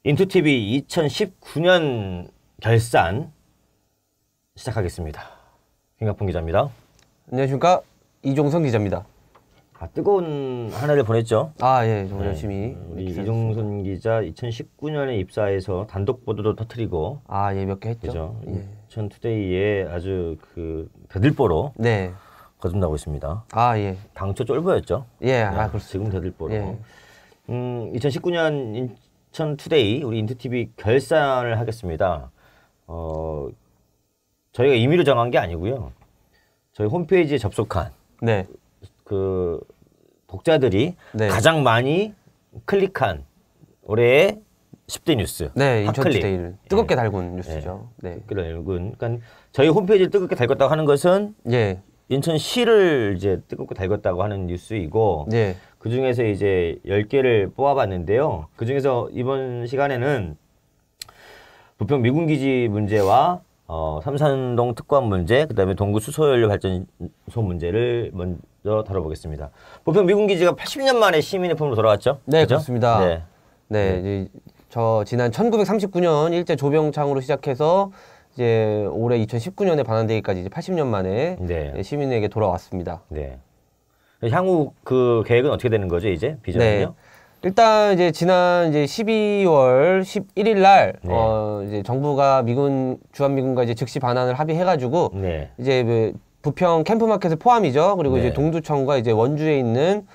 인투TV 2019년 결산 시작하겠습니다. 김갑훈 기자입니다. 안녕하십니까, 이종선 기자입니다. 뜨거운 한 해를 보냈죠. 예, 정말 열심히. 우리 이종선 기자 2019년에 입사해서 단독 보도도 터뜨리고 예, 몇 개 했죠. 그죠? 인천투데이에 아주 그 대들보로 네. 거듭나고 있습니다. 예. 당초 쫄보였죠. 그렇습니다. 지금 대들보로. 2019년 인천투데이 우리 인투TV 결산을 하겠습니다. 저희가 임의로 정한 게 아니고요. 저희 홈페이지에 접속한 그 독자들이 가장 많이 클릭한 올해의 10대 뉴스. 인천투데이를 뜨겁게 달군 뉴스죠. 그러니까 저희 홈페이지를 뜨겁게 달궜다고 하는 것은 인천시를 이제 뜨겁게 달궜다고 하는 뉴스이고 그 중에서 이제 10개를 뽑아봤는데요. 그 중에서 이번 시간에는 부평 미군기지 문제와 삼산동 특권 문제, 그다음에 동구 수소연료 발전소 문제를 먼저 다뤄보겠습니다. 부평 미군기지가 80년 만에 시민의 품으로 돌아왔죠? 네, 그렇습니다. 이제 지난 1939년 일제 조병창으로 시작해서 이제 올해 2019년에 반환되기까지 이제 80년 만에 시민에게 돌아왔습니다. 향후 그 계획은 어떻게 되는 거죠, 이제 비전은요? 일단 이제 지난 12월 11일 날 이제 정부가 주한미군과 이제 즉시 반환을 합의해가지고 이제 부평 캠프마켓을 포함이죠. 그리고 이제 동두천과 이제 원주에 있는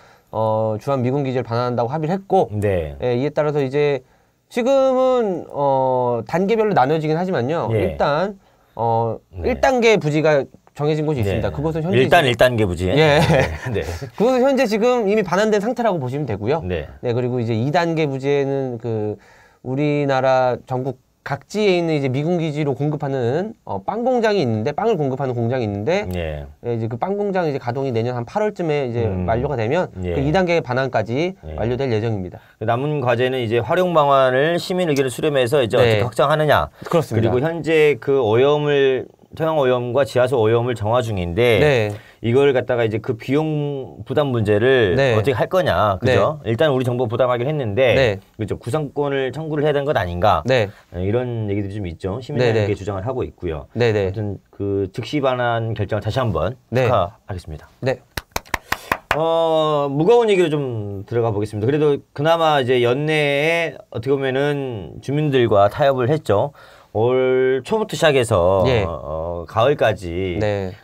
주한미군 기지를 반환한다고 합의를 했고 이에 따라서 이제 지금은 단계별로 나눠지긴 하지만요. 일단 1단계 부지가 정해진 곳이 있습니다. 그곳은 현재 일단 1단계 부지. 그것은 현재 지금 이미 반환된 상태라고 보시면 되고요. 그리고 이제 2단계 부지에는 그 우리나라 전국 각지에 있는 이제 미군 기지로 공급하는 빵 공장이 있는데, 빵을 공급하는 공장이 있는데 이제 그 빵 공장이 이제 가동이 내년 한 8월쯤에 이제 완료가 되면 그 2단계 반환까지 완료될 예정입니다. 남은 과제는 이제 활용 방안을 시민 의견을 수렴해서 이제 어떻게 확장하느냐. 그렇습니다. 그리고 현재 그 오염을 토양 오염과 지하수 오염을 정화 중인데 이걸 갖다가 이제 그 비용 부담 문제를 어떻게 할 거냐, 그죠? 일단 우리 정부 부담하기로 했는데 그죠? 구상권을 청구를 해야 되는 것 아닌가? 이런 얘기들이 좀 있죠. 시민들에게 주장을 하고 있고요. 아무튼 그 즉시 반환 결정을 다시 한번 축하하겠습니다. 무거운 얘기로 좀 들어가 보겠습니다. 그래도 그나마 이제 연내에 어떻게 보면은 주민들과 타협을 했죠. 올 초부터 시작해서 가을까지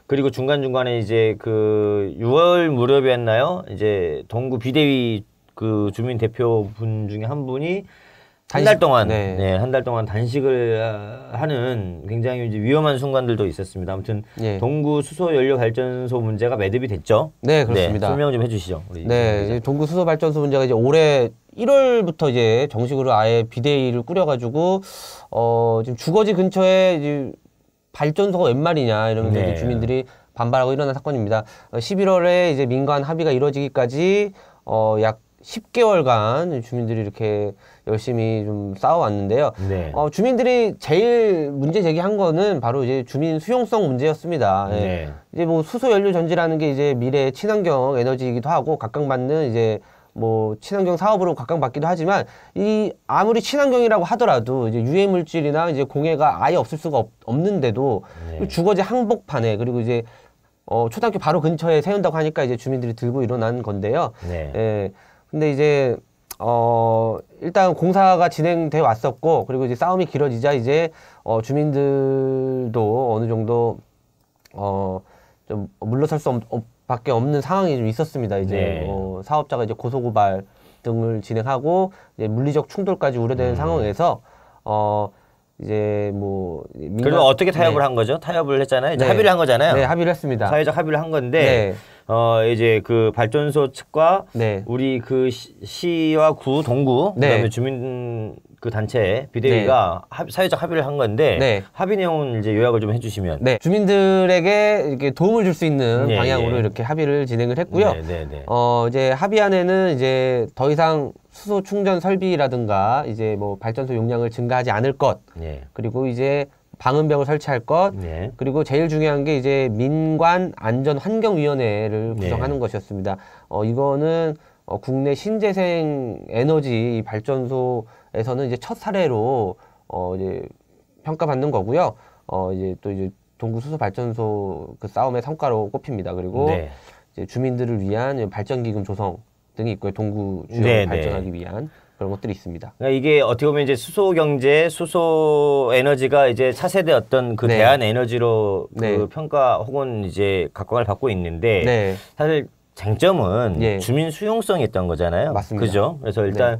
그리고 중간중간에 이제 그 6월 무렵이었나요? 이제 동구 비대위 그 주민 대표분 중에 한 분이 한 달 동안 한 달 동안 단식을 하는 굉장히 이제 위험한 순간들도 있었습니다. 아무튼 동구 수소 연료 발전소 문제가 매듭이 됐죠. 그렇습니다. 설명 좀 해주시죠. 우리 이제 동구 수소 발전소 문제가 이제 올해 1월부터 이제 정식으로 아예 비대위를 꾸려가지고 지금 주거지 근처에 이제 발전소가 웬 말이냐 이러면서 이제 주민들이 반발하고 일어난 사건입니다. 11월에 이제 민관 합의가 이루어지기까지 약 10개월간 주민들이 이렇게 열심히 좀 싸워왔는데요. 주민들이 제일 문제 제기한 거는 바로 이제 주민 수용성 문제였습니다. 이제 뭐 수소 연료 전지라는 게 이제 미래의 친환경 에너지이기도 하고 각광받는 이제 뭐 친환경 사업으로 각광받기도 하지만 아무리 친환경이라고 하더라도 이제 유해 물질이나 이제 공해가 아예 없을 수가 없는데도 주거지 항복판에 그리고 이제 초등학교 바로 근처에 세운다고 하니까 이제 주민들이 들고 일어난 건데요. 근데 이제 일단 공사가 진행돼 왔었고 그리고 이제 싸움이 길어지자 이제 주민들도 어느 정도 좀 물러설 수 밖에 없는 상황이 좀 있었습니다. 이제 사업자가 이제 고소고발 등을 진행하고 이제 물리적 충돌까지 우려되는 상황에서 이제 뭐 그리고 어떻게 타협을 한 거죠? 타협을 했잖아요. 이제 합의를 한 거잖아요. 합의를 했습니다. 사회적 합의를 한 건데 이제 그 발전소 측과 우리 그 시와 구, 동구 그다음에 주민 그 단체 비대위가 사회적 합의를 한 건데 합의 내용은 이제 요약을 좀 해주시면. 주민들에게 이렇게 도움을 줄 수 있는 방향으로 이렇게 합의를 진행을 했고요. 이제 합의안에는 이제 더 이상 수소 충전 설비라든가 이제 뭐 발전소 용량을 증가하지 않을 것, 그리고 이제 방음벽을 설치할 것, 그리고 제일 중요한 게 이제 민관 안전 환경위원회를 구성하는 것이었습니다. 이거는 국내 신재생 에너지 발전소 평가에서는 이제 첫 사례로 이제 평가받는 거고요. 이제 또 이제 동구 수소 발전소 그 싸움의 성과로 꼽힙니다. 그리고 네. 이제 주민들을 위한 발전기금 조성 등이 있고요. 동구 지역을 네, 발전하기 위한 그런 것들이 있습니다. 그러니까 이게 어떻게 보면 이제 수소 경제, 수소 에너지가 이제 차세대 어떤 그 네. 대안 에너지로 그 네. 평가 혹은 이제 각광을 받고 있는데 네. 사실 쟁점은 예. 주민 수용성이 있던 거잖아요. 맞습니다. 그죠? 그래서 일단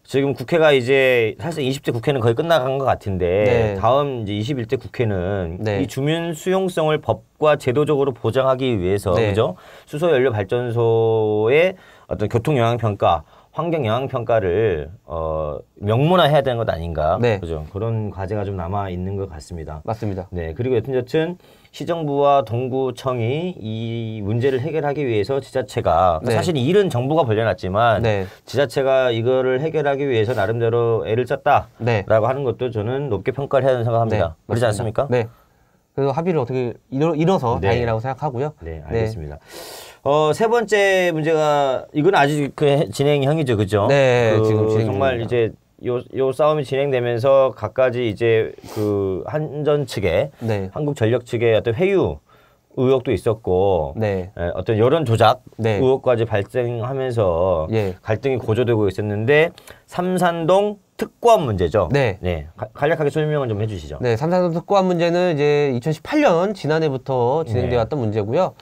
지금 국회가 이제 사실 20대 국회는 거의 끝나간 것 같은데 네. 다음 이제 21대 국회는 네. 이 주민 수용성을 법과 제도적으로 보장하기 위해서 네. 그죠? 수소 연료 발전소의 어떤 교통 영향 평가, 환경 영향 평가를 명문화해야 되는 것 아닌가? 네. 그죠? 그런 과제가 좀 남아 있는 것 같습니다. 맞습니다. 네, 그리고 여튼 시정부와 동구청이 이 문제를 해결하기 위해서 지자체가 네. 사실 이 일은 정부가 벌려놨지만 네. 지자체가 이거를 해결하기 위해서 나름대로 애를 썼다라고 네. 하는 것도 저는 높게 평가를 해야 된다고 생각합니다. 그렇지 맞습니다. 않습니까? 네. 그래서 합의를 어떻게 이뤄서 네. 다행이라고 생각하고요. 네, 알겠습니다. 세 번째 문제가 이건 아직 그 진행형이죠, 그죠? 네, 지금 진행 정말 중입니다. 이제 요 싸움이 진행되면서 각가지 이제 그 한전 측에 네. 한국전력 측의 어떤 회유 의혹도 있었고 네. 어떤 여론 조작 네. 의혹까지 발생하면서 예. 갈등이 고조되고 있었는데 삼산동 특구함 문제죠. 네. 간략하게 설명을 좀 해주시죠. 네, 삼산동 특구함 문제는 이제 2018년 지난해부터 진행되어 왔던 문제고요.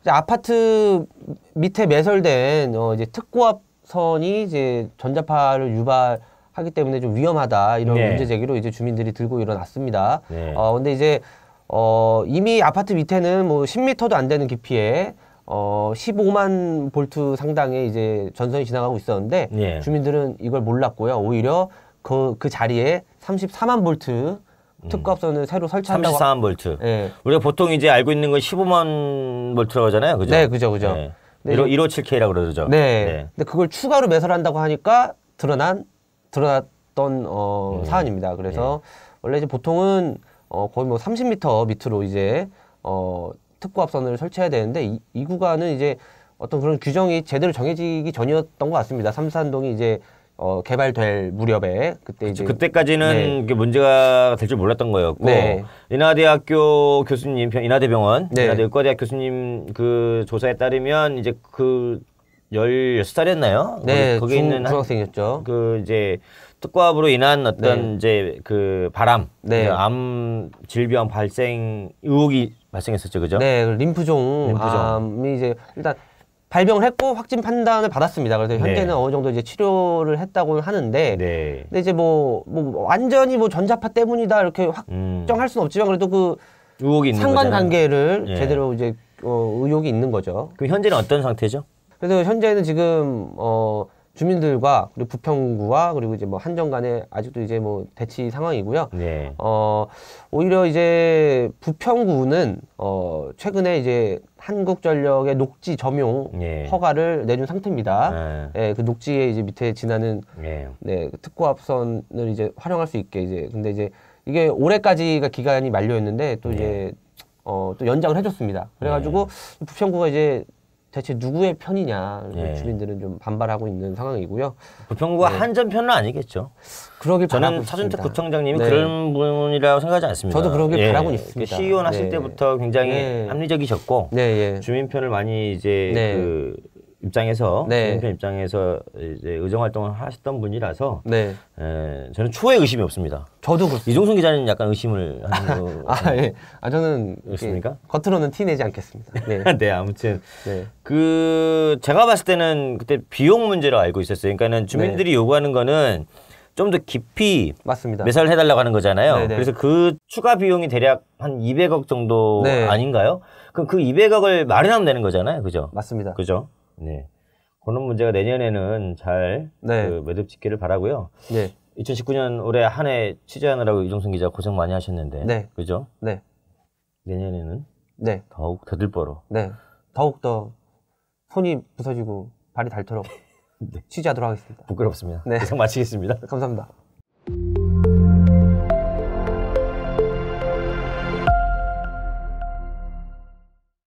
이제 아파트 밑에 매설된 이제 특고압선이 이제 전자파를 유발하기 때문에 좀 위험하다 이런 네. 문제 제기로 이제 주민들이 들고 일어났습니다. 네. 근데 이제 이미 아파트 밑에는 뭐 10m도 안 되는 깊이에 15만 볼트 상당의 이제 전선이 지나가고 있었는데 네. 주민들은 이걸 몰랐고요. 오히려 그 자리에 34만 볼트 특급선을 새로 설치한다고. 34만 볼트. 네. 우리가 보통 이제 알고 있는 건 15만 볼트라고 하잖아요. 그죠? 네, 그죠. 네. 네. 157K라고 그러죠. 네. 근데 그걸 추가로 매설한다고 하니까 드러났던 사안입니다. 그래서 원래 이제 보통은 거의 뭐 30m 밑으로 이제 특고압선을 설치해야 되는데 이 구간은 이제 어떤 그런 규정이 제대로 정해지기 전이었던 것 같습니다. 삼산동이 이제 개발될 무렵에 그때 이제 그때까지는 네. 문제가 될 줄 몰랐던 거였고 네. 인하대학교 교수님, 인하대병원, 네. 인하대의과대학 교수님 그 조사에 따르면 이제 그 16살이었나요? 네, 거기 있는 중학생이었죠. 그 이제 특과업으로 인한 어떤 이제 그 바람, 암 질병 발생 의혹이 발생했었죠, 그죠? 네, 림프종 암이 이제 일단 발병을 했고 확진 판단을 받았습니다. 그래서 현재는 어느 정도 이제 치료를 했다고는 하는데, 근데 이제 뭐 완전히 뭐 전자파 때문이다 이렇게 확정할 수는 없지만 그래도 그 의혹이 있는 상관관계를 제대로 이제 의혹이 있는 거죠. 그럼 현재는 어떤 상태죠? 그래서 현재는 지금 주민들과 그리고 부평구와 그리고 이제 뭐 한정 간에 아직도 이제 뭐 대치 상황이고요. 네. 오히려 이제 부평구는 최근에 이제 한국전력의 녹지 점용 허가를 내준 상태입니다. 그 녹지에 이제 밑에 지나는 특고압선을 이제 활용할 수 있게 이제 근데 이제 이게 올해까지가 기간이 만료 있는데 또 이제 또 연장을 해줬습니다. 그래가지고 부평구가 이제 대체 누구의 편이냐 주민들은 좀 반발하고 있는 상황이고요. 부평구가 한전 편은 아니겠죠. 그러길 저는 차준택 구청장님이 그런 분이라고 생각하지 않습니다. 저도 그러길 바라고 있습니다. 시의원 하실 때부터 굉장히 합리적이셨고 주민 편을 많이 이제 그 입장에서 주민편 입장에서 이제 의정 활동을 하셨던 분이라서 저는 초의 의심이 없습니다. 저도 그렇습니다. 이종순 기자는 약간 의심을 하는 거 저는 그렇습니까? 겉으로는 티 내지 않겠습니다. 네, 아무튼 그 제가 봤을 때는 그때 비용 문제로 알고 있었어요. 그러니까는 주민들이 요구하는 거는 좀 더 깊이 맞습니다. 매설해달라고 하는 거잖아요. 그래서 그 추가 비용이 대략 한 200억 정도 아닌가요? 그럼 그 200억을 마련하면 되는 거잖아요, 그죠? 맞습니다. 그죠? 네. 그런 문제가 내년에는 잘 그 매듭 짓기를 바라고요. 2019년 올해 한 해 취재하느라고 이종순 기자 고생 많이 하셨는데, 그죠? 내년에는 더욱 더들보러, 더욱 더 손이 부서지고 발이 닳도록 취재하도록 하겠습니다. 부끄럽습니다. 고생 마치겠습니다. 감사합니다.